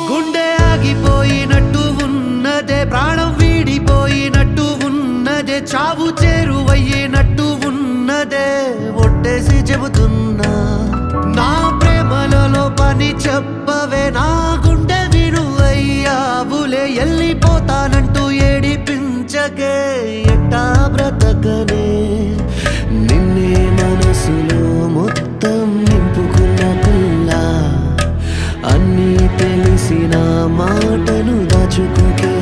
గుండె ఆగిపోయినట్టు ఉన్నదే, ప్రాణం వీడిపోయినట్టు ఉన్నదే, చావు చేరువయ్యినట్టు ఉన్నదే. ఒట్టేసి చెబుతున్నా నా ప్రేమలలో పని చెప్పవే, నా గుండె వినువయ్యావులే. వెళ్ళిపోతానంటూ ఏడిపించకే, ఎట్టా బ్రతకనే. నిన్నే మనసులో మొత్తం నింపుకున్న పిల్ల, అన్నీ తెలిసిన మాటలు దాచుకోకే.